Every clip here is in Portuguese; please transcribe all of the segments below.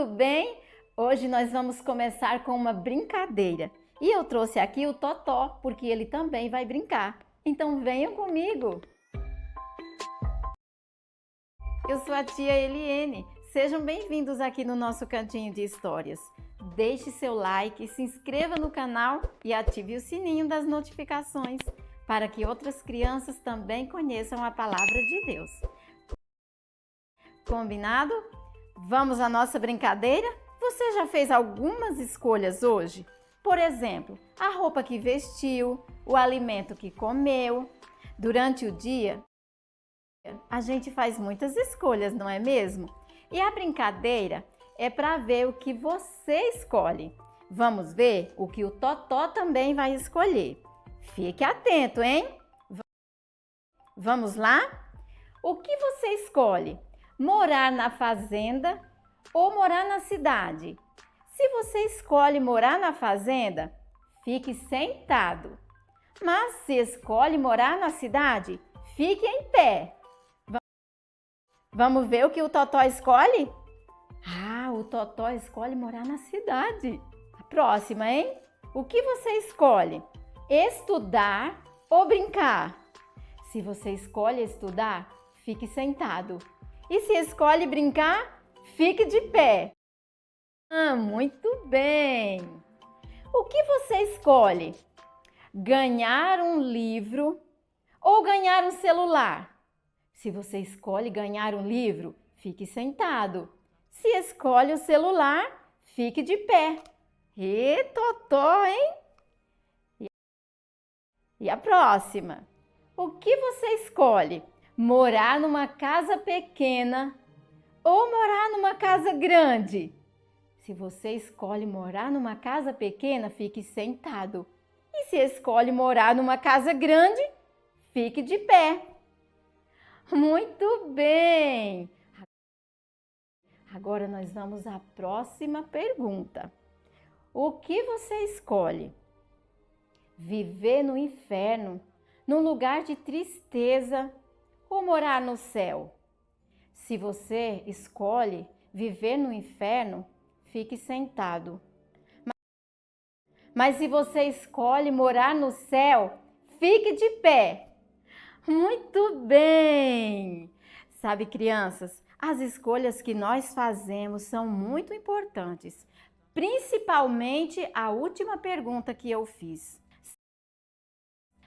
tudo bem? Hoje nós vamos começar com uma brincadeira. E eu trouxe aqui o Totó, porque ele também vai brincar. Então venham comigo! Eu sou a tia Eliene. Sejam bem-vindos aqui no nosso cantinho de histórias. Deixe seu like, se inscreva no canal e ative o sininho das notificações para que outras crianças também conheçam a palavra de Deus. Combinado? Vamos à nossa brincadeira? Você já fez algumas escolhas hoje? Por exemplo, a roupa que vestiu, o alimento que comeu. Durante o dia, a gente faz muitas escolhas, não é mesmo? E a brincadeira é para ver o que você escolhe. Vamos ver o que o Totó também vai escolher. Fique atento, hein? Vamos lá? O que você escolhe? Morar na fazenda ou morar na cidade? Se você escolhe morar na fazenda, fique sentado. Mas se escolhe morar na cidade, fique em pé. Vamos ver o que o Totó escolhe? Ah, o Totó escolhe morar na cidade. A próxima, hein? O que você escolhe? Estudar ou brincar? Se você escolhe estudar, fique sentado. E se escolhe brincar, fique de pé. Muito bem! O que você escolhe? Ganhar um livro ou ganhar um celular? Se você escolhe ganhar um livro, fique sentado. Se escolhe o celular, fique de pé. E Totó, hein? E a próxima? O que você escolhe? Morar numa casa pequena ou morar numa casa grande? Se você escolhe morar numa casa pequena, fique sentado. E se escolhe morar numa casa grande, fique de pé. Muito bem! Agora nós vamos à próxima pergunta. O que você escolhe? Viver no inferno, num lugar de tristeza, ou morar no céu? Se você escolhe viver no inferno, fique sentado. Mas se você escolhe morar no céu, fique de pé. Muito bem! Sabe, crianças, as escolhas que nós fazemos são muito importantes, principalmente a última pergunta que eu fiz.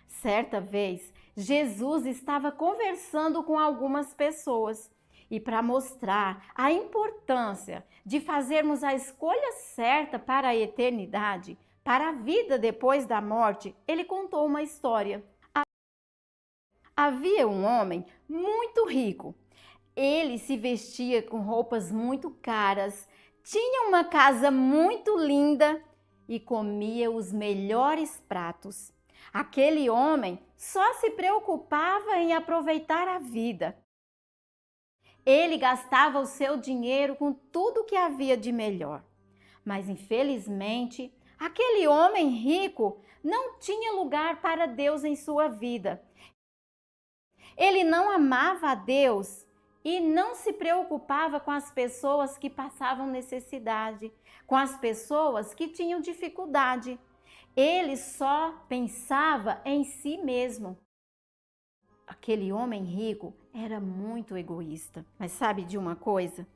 Certa vez, Jesus estava conversando com algumas pessoas e para mostrar a importância de fazermos a escolha certa para a eternidade, para a vida depois da morte, ele contou uma história. Havia um homem muito rico. Ele se vestia com roupas muito caras, tinha uma casa muito linda e comia os melhores pratos. Aquele homem só se preocupava em aproveitar a vida. Ele gastava o seu dinheiro com tudo que havia de melhor. Mas, infelizmente, aquele homem rico não tinha lugar para Deus em sua vida. Ele não amava a Deus e não se preocupava com as pessoas que passavam necessidade, com as pessoas que tinham dificuldade. Ele só pensava em si mesmo. Aquele homem rico era muito egoísta. Mas sabe de uma coisa?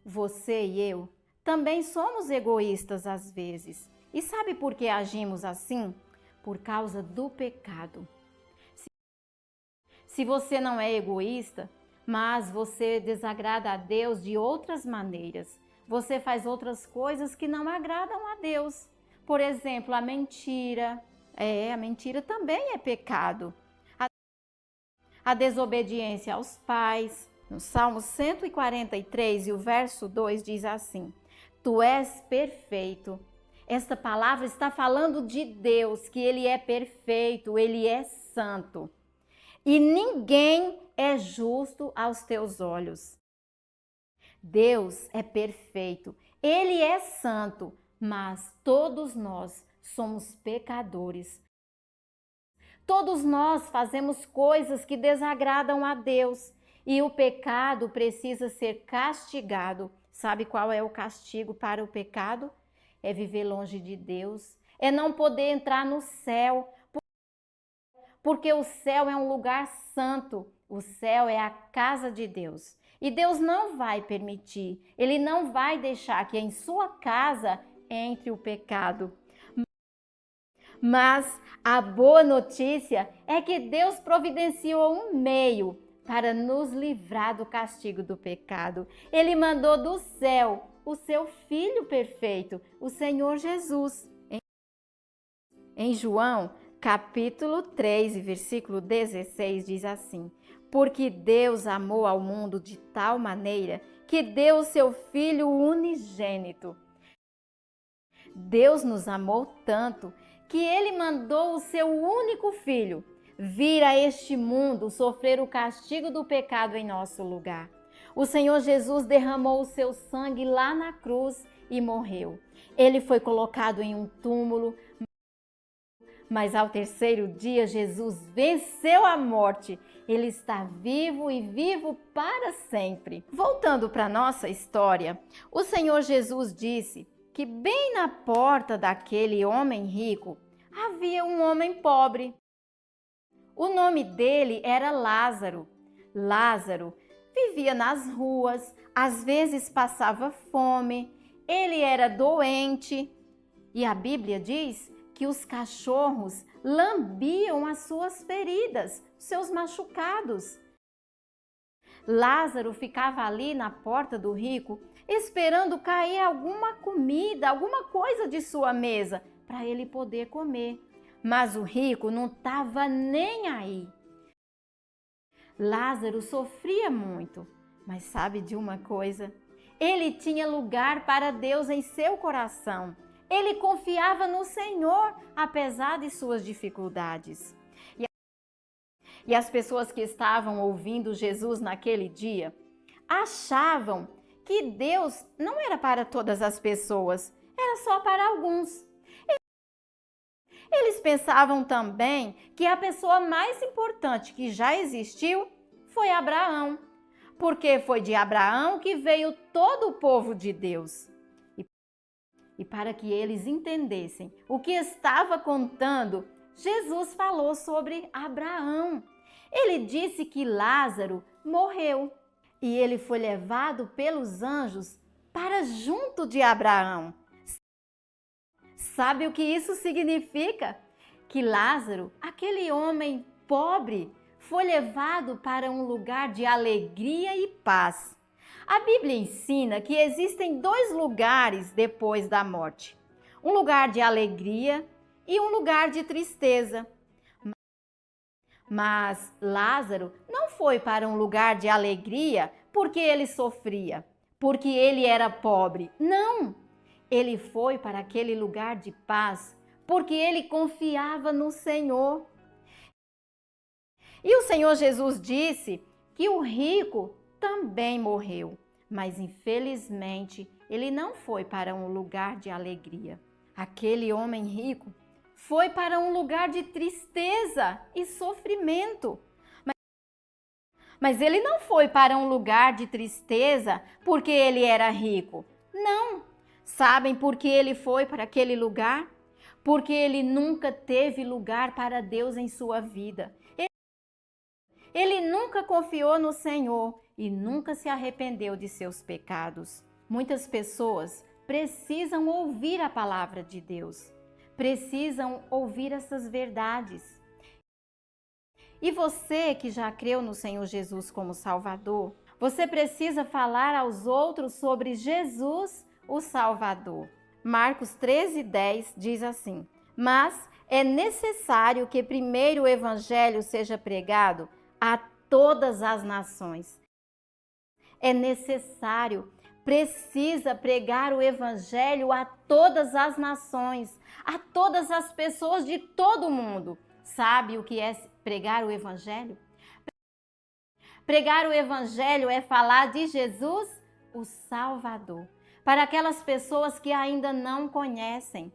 Você e eu também somos egoístas às vezes. E sabe por que agimos assim? Por causa do pecado. Se você não é egoísta, mas você desagrada a Deus de outras maneiras, você faz outras coisas que não agradam a Deus. Por exemplo, a mentira. A mentira também é pecado. A desobediência aos pais. No Salmo 143 e o verso 2 diz assim: Tu és perfeito. Esta palavra está falando de Deus, que Ele é perfeito, Ele é santo. E ninguém é justo aos teus olhos. Deus é perfeito, Ele é santo, mas todos nós somos pecadores. Todos nós fazemos coisas que desagradam a Deus e o pecado precisa ser castigado, Sabe qual é o castigo para o pecado? É viver longe de Deus, é não poder entrar no céu, porque o céu é um lugar santo, o céu é a casa de Deus. E Deus não vai permitir, Ele não vai deixar que em sua casa entre o pecado. Mas a boa notícia é que Deus providenciou um meio para nos livrar do castigo do pecado. Ele mandou do céu o seu Filho perfeito, o Senhor Jesus. Em João, capítulo 3, versículo 16, diz assim: Porque Deus amou ao mundo de tal maneira que deu o seu Filho unigênito. Deus nos amou tanto que Ele mandou o seu único Filho vir a este mundo sofrer o castigo do pecado em nosso lugar. O Senhor Jesus derramou o seu sangue lá na cruz e morreu. Ele foi colocado em um túmulo, mas ao terceiro dia Jesus venceu a morte. Ele está vivo e vivo para sempre. Voltando para a nossa história, o Senhor Jesus disse que bem na porta daquele homem rico havia um homem pobre. O nome dele era Lázaro. Lázaro vivia nas ruas, às vezes passava fome, ele era doente e a Bíblia diz que os cachorros lambiam as suas feridas, seus machucados. Lázaro ficava ali na porta do rico, esperando cair alguma comida, alguma coisa de sua mesa, para ele poder comer. Mas o rico não estava nem aí. Lázaro sofria muito, mas sabe de uma coisa? Ele tinha lugar para Deus em seu coração. Ele confiava no Senhor, apesar de suas dificuldades. E as pessoas que estavam ouvindo Jesus naquele dia achavam que Deus não era para todas as pessoas, era só para alguns. Eles pensavam também que a pessoa mais importante que já existiu foi Abraão, porque foi de Abraão que veio todo o povo de Deus. E para que eles entendessem o que estava contando, Jesus falou sobre Abraão. Ele disse que Lázaro morreu e ele foi levado pelos anjos para junto de Abraão. Sabe o que isso significa? Que Lázaro, aquele homem pobre, foi levado para um lugar de alegria e paz. A Bíblia ensina que existem dois lugares depois da morte: um lugar de alegria e um lugar de tristeza. Mas Lázaro não foi para um lugar de alegria porque ele sofria, porque ele era pobre. Não! Ele foi para aquele lugar de paz porque ele confiava no Senhor. E o Senhor Jesus disse que o rico também morreu, mas infelizmente ele não foi para um lugar de alegria. Aquele homem rico foi para um lugar de tristeza e sofrimento. Mas ele não foi para um lugar de tristeza porque ele era rico. Não! Sabem por que ele foi para aquele lugar? Porque ele nunca teve lugar para Deus em sua vida. Ele nunca confiou no Senhor e nunca se arrependeu de seus pecados. Muitas pessoas precisam ouvir a palavra de Deus, precisam ouvir essas verdades. E você que já creu no Senhor Jesus como Salvador, você precisa falar aos outros sobre Jesus, o Salvador. Marcos 13:10 diz assim: Mas é necessário que primeiro o Evangelho seja pregado a todas as nações. É necessário, precisa pregar o Evangelho a todas as nações, a todas as pessoas de todo o mundo. Sabe o que é pregar o Evangelho? Pregar o Evangelho é falar de Jesus, o Salvador, para aquelas pessoas que ainda não conhecem.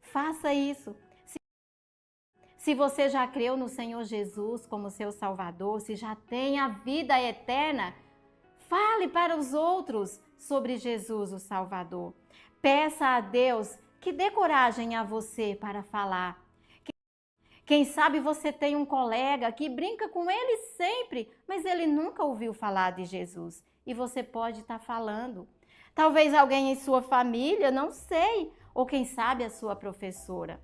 Faça isso. Se você já creu no Senhor Jesus como seu Salvador, se já tem a vida eterna, fale para os outros sobre Jesus, o Salvador. Peça a Deus que dê coragem a você para falar. Quem sabe você tem um colega que brinca com ele sempre, mas ele nunca ouviu falar de Jesus. E você pode estar falando. Talvez alguém em sua família, não sei, ou quem sabe a sua professora.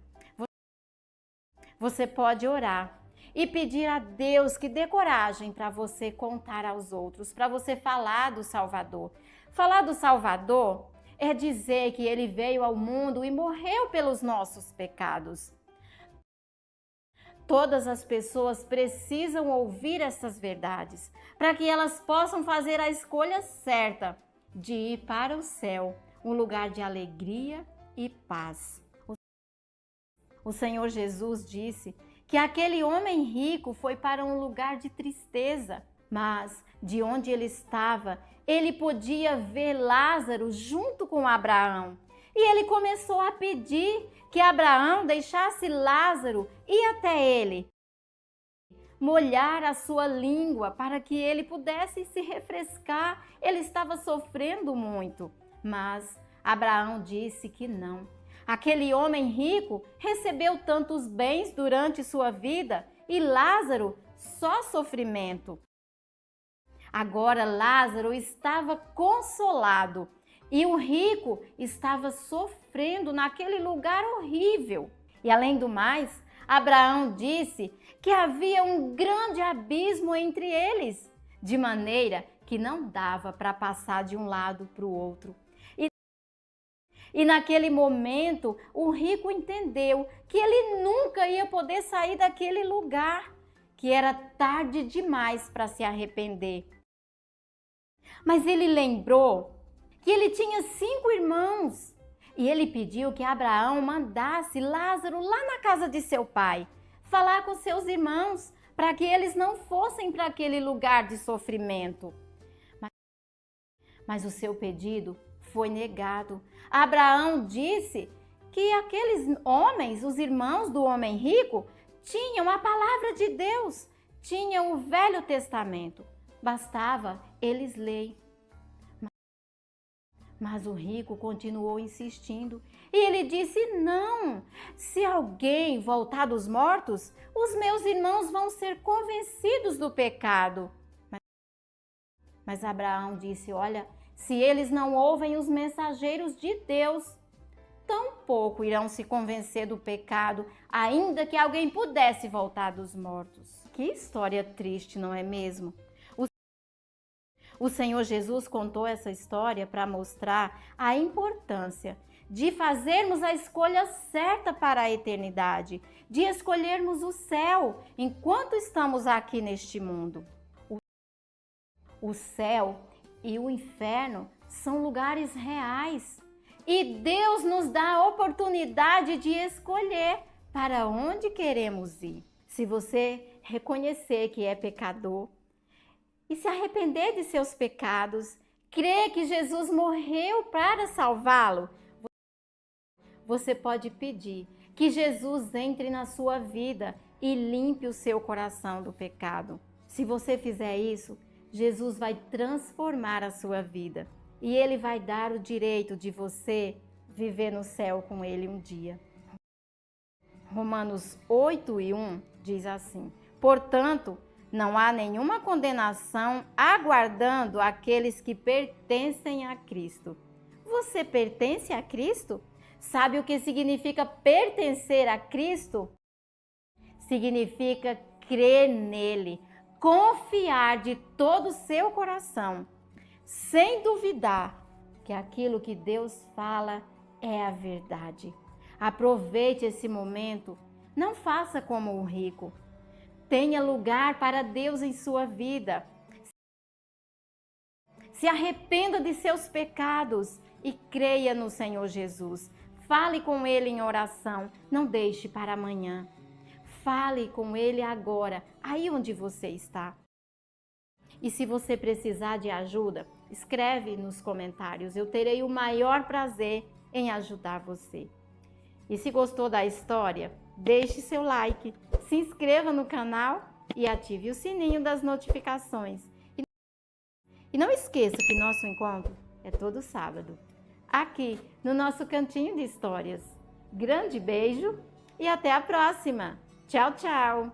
Você pode orar e pedir a Deus que dê coragem para você contar aos outros, para você falar do Salvador. Falar do Salvador é dizer que ele veio ao mundo e morreu pelos nossos pecados. Todas as pessoas precisam ouvir essas verdades para que elas possam fazer a escolha certa de ir para o céu, um lugar de alegria e paz. O Senhor Jesus disse que aquele homem rico foi para um lugar de tristeza, mas de onde ele estava, ele podia ver Lázaro junto com Abraão. E ele começou a pedir que Abraão deixasse Lázaro ir até ele, molhar a sua língua para que ele pudesse se refrescar. Ele estava sofrendo muito, mas Abraão disse que não. Aquele homem rico recebeu tantos bens durante sua vida e Lázaro só sofrimento. Agora Lázaro estava consolado e o rico estava sofrendo naquele lugar horrível. E além do mais, Abraão disse que havia um grande abismo entre eles, de maneira que não dava para passar de um lado para o outro. E naquele momento, o rico entendeu que ele nunca ia poder sair daquele lugar, que era tarde demais para se arrepender. Mas ele lembrou que ele tinha 5 irmãos e ele pediu que Abraão mandasse Lázaro lá na casa de seu pai, falar com seus irmãos para que eles não fossem para aquele lugar de sofrimento. Mas o seu pedido foi negado. Abraão disse que aqueles homens, os irmãos do homem rico, tinham a palavra de Deus, tinham o Velho Testamento. Bastava eles lerem. Mas o rico continuou insistindo e ele disse: não, se alguém voltar dos mortos, os meus irmãos vão ser convencidos do pecado. Mas Abraão disse: olha, se eles não ouvem os mensageiros de Deus, tampouco irão se convencer do pecado, ainda que alguém pudesse voltar dos mortos. Que história triste, não é mesmo? O Senhor Jesus contou essa história para mostrar a importância de fazermos a escolha certa para a eternidade, de escolhermos o céu enquanto estamos aqui neste mundo. O céu e o inferno são lugares reais e Deus nos dá a oportunidade de escolher para onde queremos ir. Se você reconhecer que é pecador e se arrepender de seus pecados, crer que Jesus morreu para salvá-lo, você pode pedir que Jesus entre na sua vida e limpe o seu coração do pecado. Se você fizer isso, Jesus vai transformar a sua vida e Ele vai dar o direito de você viver no céu com Ele um dia. Romanos 8:1 diz assim: portanto, não há nenhuma condenação aguardando aqueles que pertencem a Cristo. Você pertence a Cristo? Sabe o que significa pertencer a Cristo? Significa crer nele, confiar de todo o seu coração, sem duvidar que aquilo que Deus fala é a verdade. Aproveite esse momento, não faça como o rico. Tenha lugar para Deus em sua vida. Se arrependa de seus pecados e creia no Senhor Jesus. Fale com Ele em oração, não deixe para amanhã. Fale com Ele agora, aí onde você está. E se você precisar de ajuda, escreve nos comentários. Eu terei o maior prazer em ajudar você. E se gostou da história, deixe seu like, se inscreva no canal e ative o sininho das notificações. E não esqueça que nosso encontro é todo sábado, aqui no nosso Cantinho de Histórias. Grande beijo e até a próxima! Tchau, tchau!